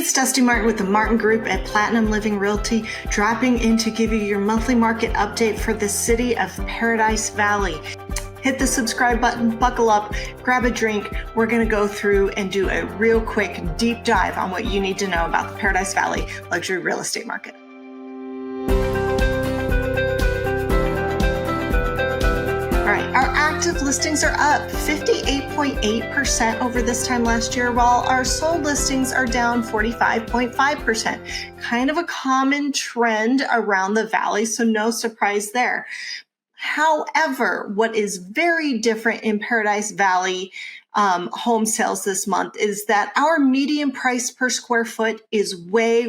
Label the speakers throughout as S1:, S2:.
S1: it's Dusti Martin with the Martin Group at Platinum Living Realty, dropping in to give you your monthly market update for the city of Paradise Valley. Hit the subscribe button, buckle up, grab a drink. We're going to go through and do a real quick deep dive on what you need to know about the Paradise Valley luxury real estate market. All right, our active listings are up 58.8% over this time last year, while our sold listings are down 45.5%. Kind of a common trend around the valley, so no surprise there. However, what is very different in Paradise Valley home sales this month is that our median price per square foot is way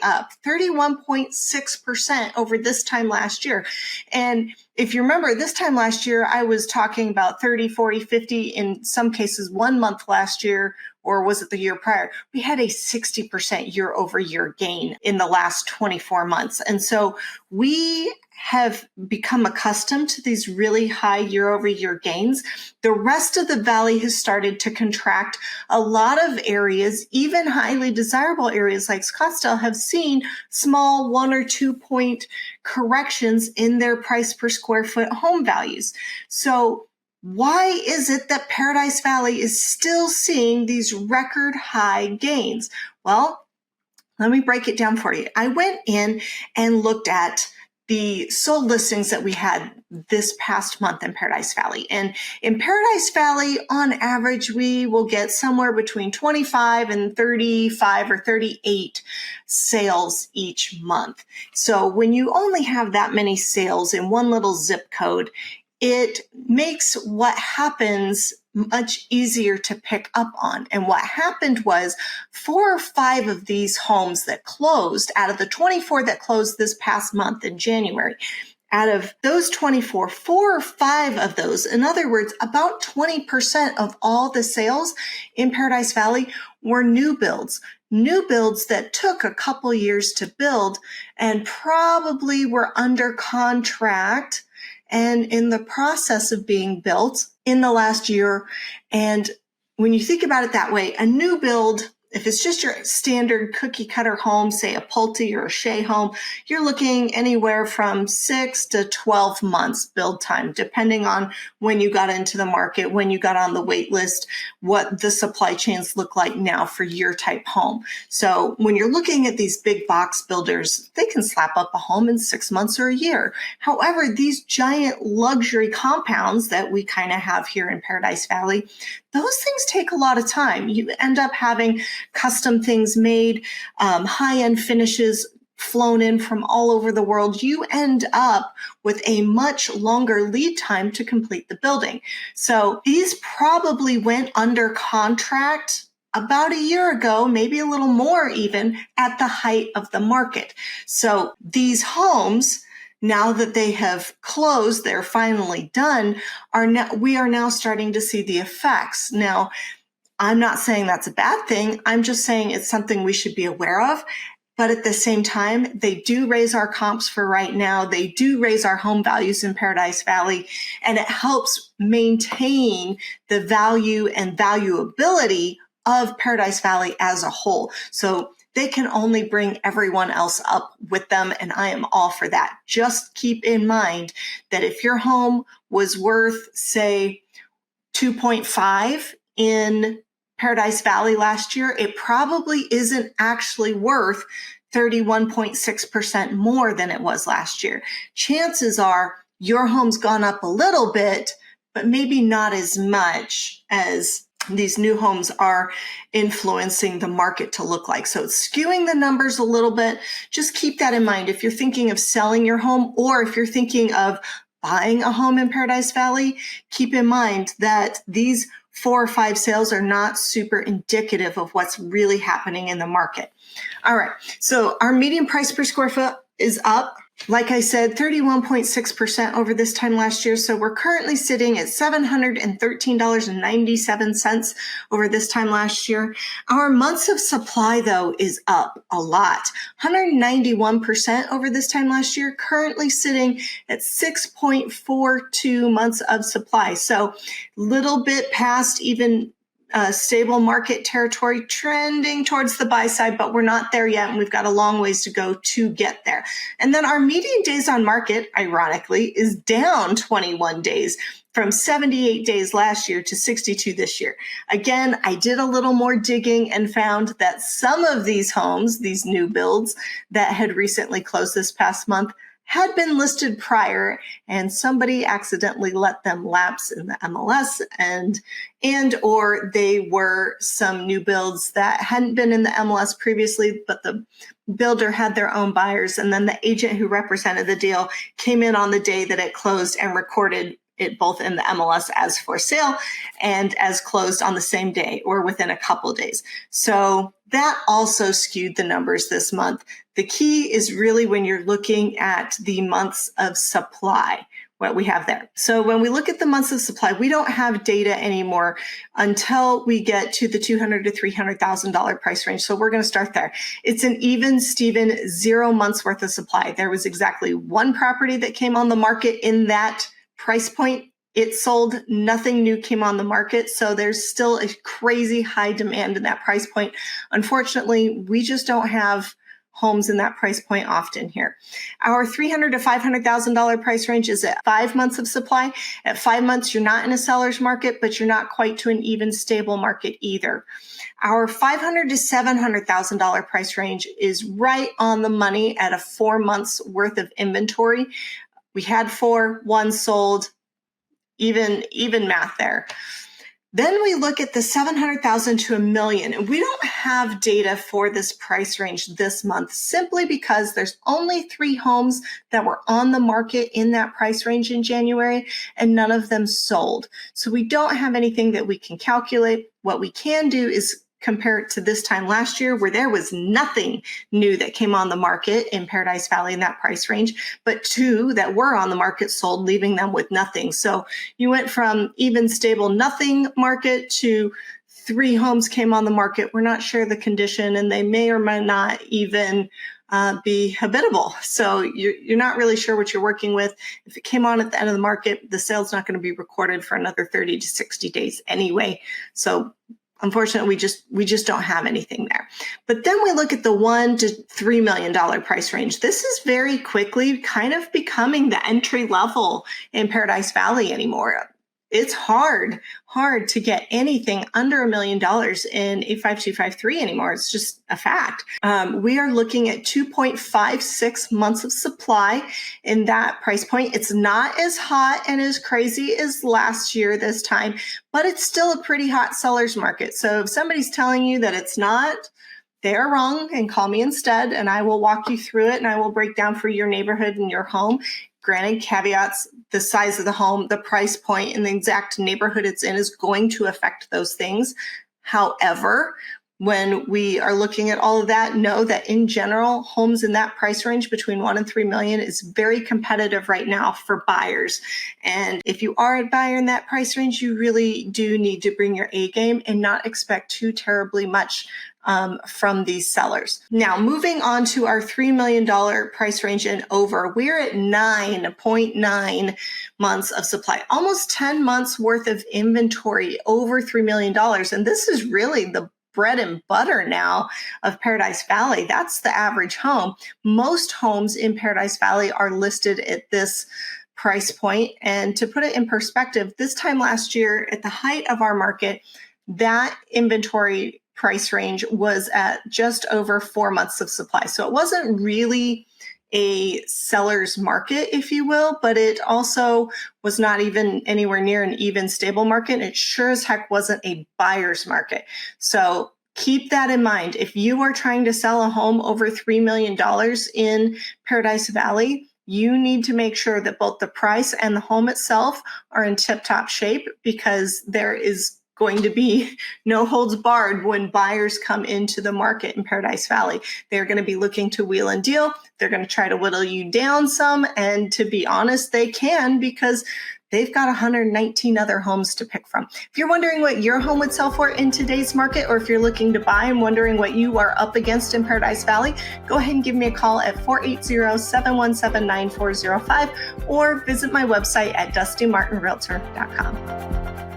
S1: up, 31.6% over this time last year. And if you remember, this time last year, I was talking about 30, 40, 50, in some cases, 1 month last year, or was it the year prior? We had a 60% year over year gain in the last 24 months. And so we have become accustomed to these really high year over year gains. The rest of the valley has started to contract. A lot of areas, even highly desirable areas like Scottsdale, have seen small 1 or 2 point corrections in their price per square foot home values. So why is it that Paradise Valley is still seeing these record high gains? Well, let me break it down for you. I went in and looked at the sold listings that we had this past month in Paradise Valley. And in Paradise Valley, on average, we will get somewhere between 25 and 35 or 38 sales each month. So when you only have that many sales in one little zip code, it makes what happens much easier to pick up on. And what happened was 4 or 5 of these homes that closed out of the 24 that closed this past month in January, out of those 24, 4 or 5 of those, in other words, about 20% of all the sales in Paradise Valley were new builds that took a couple years to build and probably were under contract and in the process of being built in the last year. And when you think about it that way, a new build, if it's just your standard cookie cutter home, say a Pulte or a Shea home, you're looking anywhere from 6 to 12 months build time, depending on when you got into the market, when you got on the wait list, what the supply chains look like now for your type home. So when you're looking at these big box builders, they can slap up a home in 6 months or a year. However, these giant luxury compounds that we kind of have here in Paradise Valley, those things take a lot of time. You end up having custom things made, high-end finishes flown in from all over the world. You end up with a much longer lead time to complete the building. So these probably went under contract about a year ago, maybe a little more even, at the height of the market. So these homes, now that they have closed, they're finally done, we are now starting to see the effects. Now, I'm not saying that's a bad thing. I'm just saying it's something we should be aware of. But at the same time, they do raise our comps for right now. They do raise our home values in Paradise Valley, and it helps maintain the value and valuability of Paradise Valley as a whole. So they can only bring everyone else up with them, and I am all for that. Just keep in mind that if your home was worth, say, 2.5 in Paradise Valley last year, it probably isn't actually worth 31.6% more than it was last year. Chances are your home's gone up a little bit, but maybe not as much as these new homes are influencing the market to look like. So it's skewing the numbers a little bit. Just keep that in mind. If you're thinking of selling your home, or if you're thinking of buying a home in Paradise Valley, keep in mind that these 4 or 5 sales are not super indicative of what's really happening in the market. All right, so our median price per square foot is up, like I said, 31.6% over this time last year. So we're currently sitting at $713.97 over this time last year. Our months of supply, though, is up a lot, 191% over this time last year, currently sitting at 6.42 months of supply. So little bit past even stable market territory, trending towards the buy side, but we're not there yet, and we've got a long ways to go to get there. And then our median days on market, ironically, is down 21 days from 78 days last year to 62 this year. Again, I did a little more digging and found that some of these homes, these new builds that had recently closed this past month, had been listed prior, and somebody accidentally let them lapse in the MLS, and or they were some new builds that hadn't been in the MLS previously, but the builder had their own buyers, and then the agent who represented the deal came in on the day that it closed and recorded it both in the MLS as for sale and as closed on the same day or within a couple days. So that also skewed the numbers this month. The key is really when you're looking at the months of supply, what we have there. So when we look at the months of supply, we don't have data anymore until we get to the $200,000 to $300,000 price range. So we're going to start there. It's an even Steven 0 months worth of supply. There was exactly one property that came on the market in that price point. It sold, nothing new came on the market. So there's still a crazy high demand in that price point. Unfortunately, we just don't have homes in that price point often here. Our $300,000 to $500,000 price range is at 5 months of supply. At 5 months, you're not in a seller's market, but you're not quite to an even stable market either. Our $500,000 to $700,000 price range is right on the money at a 4 months worth of inventory. We had 4, 1 sold, even math there. Then we look at the $700,000 to $1 million, and we don't have data for this price range this month simply because there's only 3 homes that were on the market in that price range in January, and none of them sold. So we don't have anything that we can calculate. What we can do is compare it to this time last year where there was nothing new that came on the market in Paradise Valley in that price range, but 2 that were on the market sold, leaving them with nothing. So you went from even stable nothing market to 3 homes came on the market. We're not sure the condition, and they may or may not even be habitable. So you're not really sure what you're working with. If it came on at the end of the market, the sale's not going to be recorded for another 30 to 60 days anyway. So unfortunately, we just don't have anything there. But then we look at the $1 to $3 million price range. This is very quickly kind of becoming the entry level in Paradise Valley anymore. It's hard to get anything under $1 million in 85253 anymore. It's just a fact. We are looking at 2.56 months of supply in that price point. It's not as hot and as crazy as last year this time, but it's still a pretty hot seller's market. So if somebody's telling you that it's not, they're wrong, and call me instead, and I will walk you through it, and I will break down for your neighborhood and your home. Granted, caveats, the size of the home, the price point, and the exact neighborhood it's in is going to affect those things. However, when we are looking at all of that, know that in general, homes in that price range between 1 and 3 million is very competitive right now for buyers. And if you are a buyer in that price range, you really do need to bring your A game and not expect too terribly much from these sellers. Now, moving on to our $3 million price range and over, we're at 9.9 months of supply, almost 10 months worth of inventory, over $3 million. And this is really the bread and butter now of Paradise Valley. That's the average home. Most homes in Paradise Valley are listed at this price point. And to put it in perspective, this time last year, at the height of our market, that inventory price range was at just over 4 months of supply. So it wasn't really a seller's market, if you will, but it also was not even anywhere near an even stable market. It sure as heck wasn't a buyer's market. So keep that in mind. If you are trying to sell a home over $3 million in Paradise Valley, you need to make sure that both the price and the home itself are in tip-top shape, because there is going to be no holds barred when buyers come into the market in Paradise Valley. They're going to be looking to wheel and deal. They're going to try to whittle you down some. And to be honest, they can, because they've got 119 other homes to pick from. If you're wondering what your home would sell for in today's market, or if you're looking to buy and wondering what you are up against in Paradise Valley, go ahead and give me a call at 480-717-9405 or visit my website at dustimartinrealtor.com.